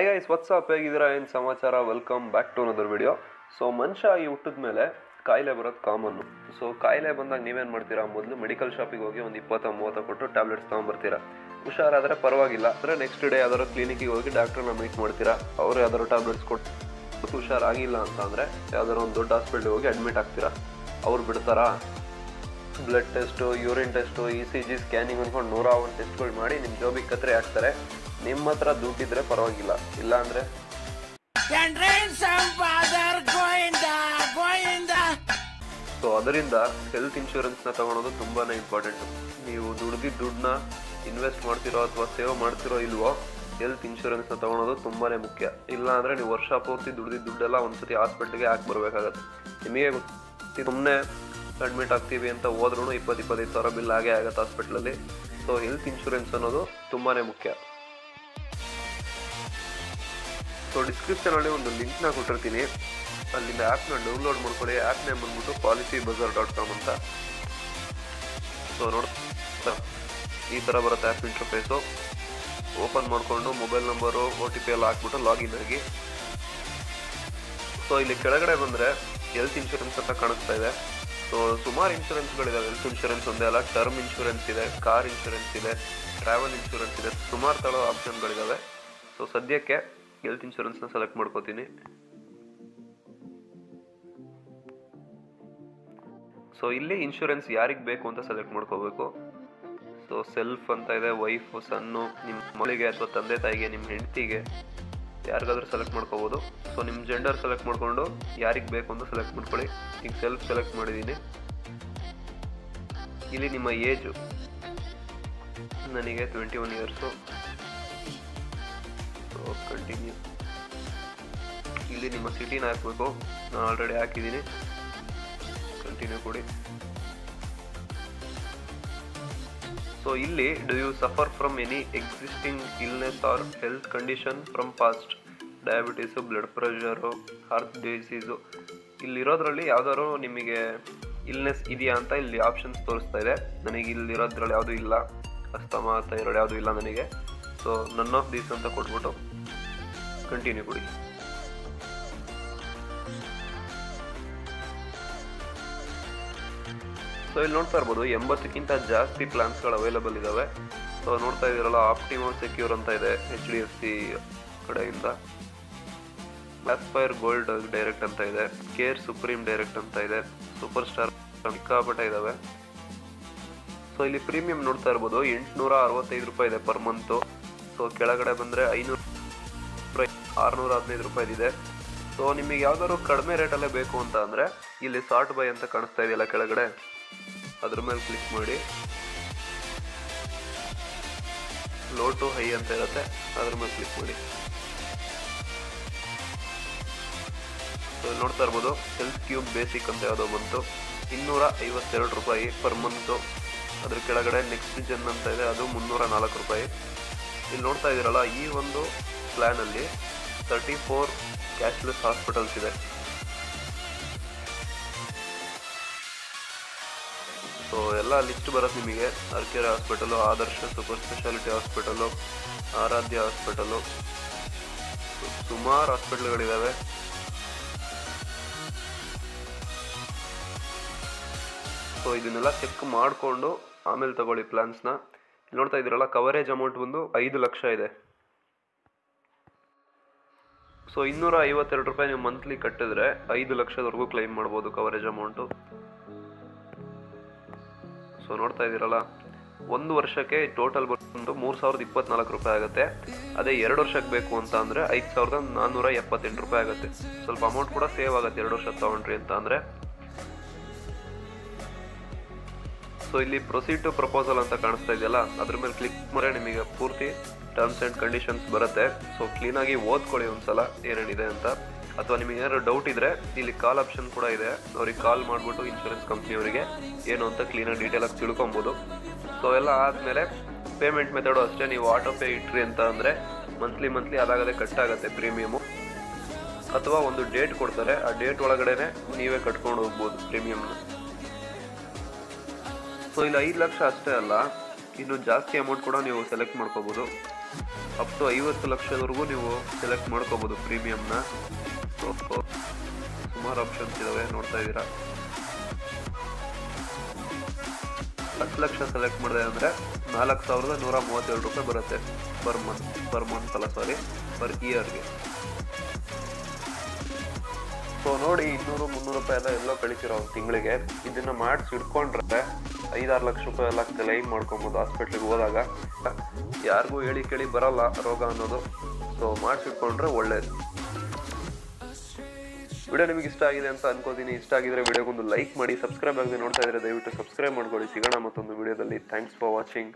Hi guys, WhatsApp ಹೇಗಿದ್ದೀರಾ? ಏನು ಸಮಾಚಾರ? Welcome back to another video. So ಮನುಷ್ಯ ಈ ಹುಟ್ಟಿದ ಮೇಲೆ ಕಾಯಿಲೆ ಬರೋದು ಕಾಮನ್ನು. ಸೊ ಕಾಯಿಲೆ ಬಂದಾಗ ನೀವೇನು ಮಾಡ್ತೀರಾ? ಮೊದಲು ಮೆಡಿಕಲ್ ಶಾಪಿಗೆ ಹೋಗಿ ಒಂದು 20-30 ಕೊಟ್ಟು ಟ್ಯಾಬ್ಲೆಟ್ಸ್ ತೊಗೊಂಬರ್ತೀರಾ. ಹುಷಾರಾದರೆ ಪರವಾಗಿಲ್ಲ, ಅಂದರೆ ನೆಕ್ಸ್ಟ್ ಡೇ ಯಾವ್ದಾದ್ರು ಕ್ಲಿನಿಕ್ಕಿಗೆ ಹೋಗಿ ಡಾಕ್ಟ್ರನ್ನ ಮೀಟ್ ಮಾಡ್ತೀರಾ. ಅವರು ಯಾವ್ದಾದ್ರು ಟ್ಯಾಬ್ಲೆಟ್ಸ್ ಕೊಟ್ಟು ಹುಷಾರಾಗಿಲ್ಲ ಅಂತ ಅಂದರೆ ಯಾವ್ದಾದ್ರು ಒಂದು ದೊಡ್ಡ ಹಾಸ್ಪಿಟ್ಲಿಗೆ ಹೋಗಿ ಅಡ್ಮಿಟ್ ಆಗ್ತೀರಾ. ಅವ್ರು ಬಿಡ್ತಾರಾ? Blood test, urine test, ECG scanning ಅಂದ್ಕೊಂಡು 101 ಟೆಸ್ಟ್ಗಳು ಮಾಡಿ ನಿಮ್ಮ ಜೋಬಿಗೆ ಕತ್ತರಿ ಹಾಕ್ತಾರೆ. ನಿಮ್ಮ ಹತ್ರ ದುಡ್ಡಿದ್ರೆ ಪರವಾಗಿಲ್ಲ, ಇಲ್ಲ ಅಂದರೆ ಸೊ ಅದರಿಂದ ಹೆಲ್ತ್ ಇನ್ಶೂರೆನ್ಸ್ನ ತಗೊಳೋದು ತುಂಬಾ ಇಂಪಾರ್ಟೆಂಟು. ನೀವು ದುಡ್ದಿದ್ದ ದುಡ್ಡನ್ನ ಇನ್ವೆಸ್ಟ್ ಮಾಡ್ತಿರೋ ಅಥವಾ ಸೇವ್ ಮಾಡ್ತಿರೋ ಇಲ್ವೋ, ಹೆಲ್ತ್ ಇನ್ಶೂರೆನ್ಸ್ನ ತಗೊಳೋದು ತುಂಬಾ ಮುಖ್ಯ. ಇಲ್ಲ ಅಂದರೆ ನೀವು ವರ್ಷ ಪೂರ್ತಿ ದುಡ್ದಿದ್ದ ದುಡ್ಡೆಲ್ಲ ಒಂದ್ಸತಿ ಹಾಸ್ಪಿಟ್ಲಿಗೆ ಹಾಕಿ ಬರಬೇಕಾಗತ್ತೆ. ನಿಮಗೆ ಸುಮ್ಮನೆ ಅಡ್ಮಿಟ್ ಆಗ್ತೀವಿ ಅಂತ ಹೋದ್ರೂ 20-25 ಸಾವಿರ ಬಿಲ್ ಆಗೇ ಆಗುತ್ತೆ ಹಾಸ್ಪಿಟ್ಲಲ್ಲಿ. ಸೊ ಹೆಲ್ತ್ ಇನ್ಶೂರೆನ್ಸ್ ಅನ್ನೋದು ತುಂಬಾ ಮುಖ್ಯ. ಸೊ ಡಿಸ್ಕ್ರಿಪ್ಷನಲ್ಲಿ ಒಂದು ಲಿಂಕ್ನ ಕೊಟ್ಟಿರ್ತೀನಿ, ಅಲ್ಲಿಂದ ಆ್ಯಪ್ನ ಡೌನ್ಲೋಡ್ ಮಾಡ್ಕೊಳ್ಳಿ. ಆ್ಯಪ್ ನೇಮ್ ಬಂದ್ಬಿಟ್ಟು PolicyBuzzer.com ಅಂತ. ಸೊ ಈ ಥರ ಬರುತ್ತೆ ಆ್ಯಪ್ ಇಂಟರ್ಫೇಸು. ಓಪನ್ ಮಾಡಿಕೊಂಡು ಮೊಬೈಲ್ ನಂಬರು, OTP ಎಲ್ಲ ಹಾಕ್ಬಿಟ್ಟು ಲಾಗಿನ್ ಆಗಿ. ಸೊ ಇಲ್ಲಿ ಕೆಳಗಡೆ ಬಂದರೆ ಹೆಲ್ತ್ ಇನ್ಶೂರೆನ್ಸ್ ಅಂತ ಕಾಣಿಸ್ತಾ ಇದೆ. ಸೊ ಸುಮಾರು ಇನ್ಶೂರೆನ್ಸ್ಗಳಿದಾವೆ. ಹೆಲ್ತ್ ಇನ್ಶೂರೆನ್ಸ್ ಒಂದೇ ಅಲ್ಲ, ಟರ್ಮ್ ಇನ್ಶೂರೆನ್ಸ್ ಇದೆ, ಕಾರ್ ಇನ್ಶೂರೆನ್ಸ್ ಇದೆ, ಟ್ರಾವೆಲ್ ಇನ್ಶೂರೆನ್ಸ್ ಇದೆ, ಸುಮಾರು ಥರ ಆಪ್ಷನ್ಗಳಿದ್ದಾವೆ. ಸೊ ಸದ್ಯಕ್ಕೆ ಹೆಲ್ತ್ ಇನ್ಶೂರೆನ್ಸ್ನ ಸೆಲೆಕ್ಟ್ ಮಾಡ್ಕೋತೀನಿ. ಸೊ ಇಲ್ಲಿ ಇನ್ಶೂರೆನ್ಸ್ ಯಾರಿಗೆ ಬೇಕು ಅಂತ ಸೆಲೆಕ್ಟ್ ಮಾಡ್ಕೋಬೇಕು. ಸೊ ಸೆಲ್ಫ್ ಅಂತ ಇದೆ, ವೈಫು, ಸನ್ನು, ನಿಮ್ಮ ಮಗಳಿಗೆ ಅಥವಾ ತಂದೆ ತಾಯಿಗೆ, ನಿಮ್ಮ ಹೆಂಡತಿಗೆ, ಯಾರಿಗಾದ್ರೂ ಸೆಲೆಕ್ಟ್ ಮಾಡ್ಕೋಬೋದು. ಸೊ ನಿಮ್ಮ ಜೆಂಡರ್ ಸೆಲೆಕ್ಟ್ ಮಾಡಿಕೊಂಡು ಯಾರಿಗೆ ಬೇಕು ಅಂತ ಸೆಲೆಕ್ಟ್ ಮಾಡ್ಕೊಳ್ಳಿ. ಈಗ ಸೆಲ್ಫ್ ಸೆಲೆಕ್ಟ್ ಮಾಡಿದ್ದೀನಿ. ಇಲ್ಲಿ ನಿಮ್ಮ ಏಜು, ನನಗೆ 21 ಇಯರ್ಸು. So continue. ಇಲ್ಲಿ ನಿಮ್ಮ ಸಿಟಿನ ಹಾಕಬೇಕು, ನಾನು ಆಲ್ರೆಡಿ ಹಾಕಿದ್ದೀನಿ. ಕಂಟಿನ್ಯೂ ಕೊಡಿ. ಸೊ ಇಲ್ಲಿ do you suffer from any existing illness or health condition from past, diabetes, blood pressure, heart disease. ಇಲ್ಲಿರೋದ್ರಲ್ಲಿ ಯಾವ್ದಾದ್ರು ನಿಮಗೆ ಇಲ್ನೆಸ್ ಇದೆಯಾ ಅಂತ ಇಲ್ಲಿ ಆಪ್ಷನ್ಸ್ ತೋರಿಸ್ತಾ ಇದೆ. ನನಗೆ ಇಲ್ಲಿರೋದ್ರಲ್ಲಿ ಯಾವುದೂ ಇಲ್ಲ, ಅಸ್ತಮಾ, ಥೈರಾಯ್ಡ್ ಯಾವುದೂ ಇಲ್ಲ ನನಗೆ. ಸೊ ನನ್ ಆಫ್ ದೀಸ್ ಅಂತ ಕೊಟ್ಬಿಟ್ಟು ಕಂಟಿನ್ಯೂ ಕೊಡಿ. ಸೊ ಇಲ್ಲಿ ನೋಡ್ತಾ ಇರ್ಬೋದು 80ಕ್ಕಿಂತ ಜಾಸ್ತಿ ಪ್ಲಾನ್ಸ್ಗಳು ಅವೈಲೇಬಲ್ ಇದ್ದಾವೆ. ಸೊ ನೋಡ್ತಾ ಇದ್ದೀರಲ್ಲ, ಆಪ್ಟಿಮಮ್ ಸೆಕ್ಯೂರ್ ಅಂತ ಇದೆ HDFC ಕಡೆಯಿಂದ, ಆಸ್ಪೈರ್ ಗೋಲ್ಡ್ ಡೈರೆಕ್ಟ್ ಅಂತ ಇದೆ, ಕೇರ್ ಸುಪ್ರೀಂ ಡೈರೆಕ್ಟ್ ಅಂತ ಇದೆ, ಸೂಪರ್ ಸ್ಟಾರ್, ಸಿಕ್ಕಾಪಟ್ಟೆ ಇದ್ದಾವೆ. ಸೊ ಇಲ್ಲಿ ಪ್ರೀಮಿಯಂ ನೋಡ್ತಾ ಇರ್ಬೋದು 865 ರೂಪಾಯಿ ಇದೆ ಪರ್ ಮಂತು. ಸೊ ಕೆಳಗಡೆ ಬಂದರೆ 615 ರೂಪಾಯಿದಿದೆ. ಸೊ ನಿಮಗೆ ಯಾವ್ದಾದ್ರು ಕಡಿಮೆ ರೇಟಲ್ಲೇ ಬೇಕು ಅಂತ ಅಂದರೆ ಇಲ್ಲಿ ಸಾರ್ಟ್ ಬೈ ಅಂತ ಕಾಣಿಸ್ತಾ ಇದೆಯಲ್ಲ ಕೆಳಗಡೆ, ಅದ್ರ ಮೇಲೆ ಕ್ಲಿಕ್ ಮಾಡಿ. ಲೋ ಟು ಹೈ ಅಂತ ಇರುತ್ತೆ, ಅದ್ರ ಮೇಲೆ ಕ್ಲಿಕ್ ಮಾಡಿ. ಸೊ ಇಲ್ಲಿ ನೋಡ್ತಾ ಇರ್ಬೋದು ಹೆಲ್ತ್ ಕ್ಯೂಬ್ ಬೇಸಿಕ್ ಅಂತ ಯಾವುದೋ ಬಂತು, 252 ರೂಪಾಯಿ ಪರ್ ಮಂತು. ಅದ್ರ ಕೆಳಗಡೆ ನೆಕ್ಸ್ಟ್ ಜನ್ ಅಂತ ಇದೆ, ಅದು 304 ರೂಪಾಯಿ. ಇಲ್ಲಿ ನೋಡ್ತಾ ಇದ್ದೀರಲ್ಲ, ಈ ಒಂದು ಪ್ಲ್ಯಾನಲ್ಲಿ 34 ಕ್ಯಾಶ್ಲೆಸ್ ಹಾಸ್ಪಿಟಲ್ಸ್ ಇದೆ. ಸೊ ಎಲ್ಲ ಲಿಸ್ಟ್ ಬರುತ್ತೆ ನಿಮಗೆ. ಅರ್ಕೆರೆ ಹಾಸ್ಪಿಟಲು, ಆದರ್ಶ ಸೂಪರ್ ಸ್ಪೆಷಾಲಿಟಿ ಹಾಸ್ಪಿಟಲು, ಆರಾಧ್ಯ ಹಾಸ್ಪಿಟಲು, ಸುಮಾರು ಹಾಸ್ಪಿಟಲ್ಗಳಿದ್ದಾವೆ. ಸೊ ಇದನ್ನೆಲ್ಲ ಚೆಕ್ ಮಾಡಿಕೊಂಡು ಆಮೇಲೆ ತಗೊಳ್ಳಿ ಪ್ಲಾನ್ಸ್ನ. ಇಲ್ಲಿ ನೋಡ್ತಾ ಇದ್ದೀರಲ್ಲ, ಕವರೇಜ್ ಅಮೌಂಟ್ ಬಂದು 5 ಲಕ್ಷ ಇದೆ. ಸೊ 252 ರೂಪಾಯಿ ನೀವು ಮಂತ್ಲಿ ಕಟ್ಟಿದ್ರೆ 5 ಲಕ್ಷದವರೆಗೂ ಕ್ಲೈಮ್ ಮಾಡ್ಬೋದು ಕವರೇಜ್ ಅಮೌಂಟು. ಸೊ ನೋಡ್ತಾ ಇದ್ದೀರಲ್ಲ, 1 ವರ್ಷಕ್ಕೆ ಟೋಟಲ್ ಬಂದು 3024 ರೂಪಾಯಿ ಆಗುತ್ತೆ. ಅದೇ 2 ವರ್ಷಕ್ಕೆ ಬೇಕು ಅಂತ ಅಂದರೆ 5478 ರೂಪಾಯಿ ಆಗುತ್ತೆ. ಸ್ವಲ್ಪ ಅಮೌಂಟ್ ಕೂಡ ಸೇವ್ ಆಗುತ್ತೆ 2 ವರ್ಷ ತೊಗೊಂಡ್ರಿ ಅಂತ ಅಂದರೆ. ಸೊ ಇಲ್ಲಿ ಪ್ರೊಸೀಡ್ ಟು ಪ್ರಪೋಸಲ್ ಅಂತ ಕಾಣಿಸ್ತಾ ಇದೆಯಲ್ಲ, ಅದ್ರ ಮೇಲೆ ಕ್ಲಿಕ್ ಮಾಡಿದ್ರೆ ನಿಮಗೆ ಪೂರ್ತಿ ಟರ್ಮ್ಸ್ ಆ್ಯಂಡ್ ಕಂಡೀಷನ್ಸ್ ಬರುತ್ತೆ. ಸೊ ಕ್ಲೀನಾಗಿ ಓದ್ಕೊಳ್ಳಿ ಒಂದ್ಸಲ ಏನೇನಿದೆ ಅಂತ. ಅಥವಾ ನಿಮಗೆ ಏನಾದ್ರು ಡೌಟ್ ಇದ್ದರೆ ಇಲ್ಲಿ ಕಾಲ್ ಆಪ್ಷನ್ ಕೂಡ ಇದೆ, ಅವ್ರಿಗೆ ಕಾಲ್ ಮಾಡಿಬಿಟ್ಟು ಇನ್ಶೂರೆನ್ಸ್ ಕಂಪ್ನಿಯವರಿಗೆ ಏನು ಅಂತ ಕ್ಲೀನಾಗಿ ಡೀಟೇಲಾಗಿ ತಿಳ್ಕೊಬೋದು. ಸೊ ಎಲ್ಲ ಆದಮೇಲೆ ಪೇಮೆಂಟ್ ಮೆಥಡು ಅಷ್ಟೇ. ನೀವು ಆಟೋ ಪೇ ಇಟ್ರಿ ಅಂತ ಅಂದರೆ ಮಂತ್ಲಿ ಅದಾಗದೆ ಕಟ್ಟಾಗುತ್ತೆ ಪ್ರೀಮಿಯಮು. ಅಥವಾ ಒಂದು ಡೇಟ್ ಕೊಡ್ತಾರೆ, ಆ ಡೇಟ್ ಒಳಗಡೆ ನೀವೇ ಕಟ್ಕೊಂಡು ಹೋಗ್ಬೋದು ಪ್ರೀಮಿಯಮ್ನ. ಸೊ ಇಲ್ಲಿ 5 ಲಕ್ಷ ಅಷ್ಟೇ ಅಲ್ಲ, ಇನ್ನು ಜಾಸ್ತಿ ಅಮೌಂಟ್ ಕೂಡ ನೀವು ಸೆಲೆಕ್ಟ್ ಮಾಡ್ಕೋಬೋದು. ಅಪ್ ಟು 50 ಲಕ್ಷದವರೆಗೂ ನೀವು ಸೆಲೆಕ್ಟ್ ಮಾಡ್ಕೋಬೋದು ಪ್ರೀಮಿಯಮ್ನ. ಸೊ ಸುಮಾರು ಆಪ್ಷನ್ಸ್ ಇದ್ದಾವೆ, ನೋಡ್ತಾ ಇದ್ದೀರಾ. 10 ಲಕ್ಷ ಸೆಲೆಕ್ಟ್ ಮಾಡಿದೆ ಅಂದರೆ 4,137 ರೂಪಾಯಿ ಬರುತ್ತೆ ಪರ್ ಮಂತ್ ಅಲ್ಲ ಸಾರಿ ಪರ್ ಇಯರ್ಗೆ. ಸೊ ನೋಡಿ, 200-300 ರೂಪಾಯಿ ಎಲ್ಲೋ ಕಳಿಸಿರೋ ತಿಂಗಳಿಗೆ. ಇದನ್ನು ಮಾಡಿಸಿ ಇಟ್ಕೊಂಡ್ರೆ 5-6 ಲಕ್ಷ ರೂಪಾಯಿ ಎಲ್ಲ ಕ್ಲೈಮ್ ಮಾಡ್ಕೊಬೋದು ಹಾಸ್ಪಿಟ್ಲಿಗೆ ಹೋದಾಗ. ಯಾರಿಗೂ ಹೇಳಿ ಕೇಳಿ ಬರಲ್ಲ ರೋಗ ಅನ್ನೋದು. ಸೊ ಮಾಡಿಸಿಟ್ಕೊಂಡ್ರೆ ಒಳ್ಳೇದು. ವಿಡಿಯೋ ನಿಮಗೆ ಇಷ್ಟ ಆಗಿದೆ ಅಂತ ಅನ್ಕೋತೀನಿ. ಇಷ್ಟ ಆಗಿದ್ರೆ ವಿಡಿಯೋಗೊಂದು ಲೈಕ್ ಮಾಡಿ. ಸಬ್ಸ್ಕ್ರೈಬ್ ಆಗದೆ ನೋಡ್ತಾ ಇದ್ರೆ ದಯವಿಟ್ಟು ಸಬ್ಸ್ಕ್ರೈಬ್ ಮಾಡ್ಕೊಳ್ಳಿ. ಸಿಗೋಣ ಮತ್ತೊಂದು ವಿಡಿಯೋದಲ್ಲಿ. Thanks for watching.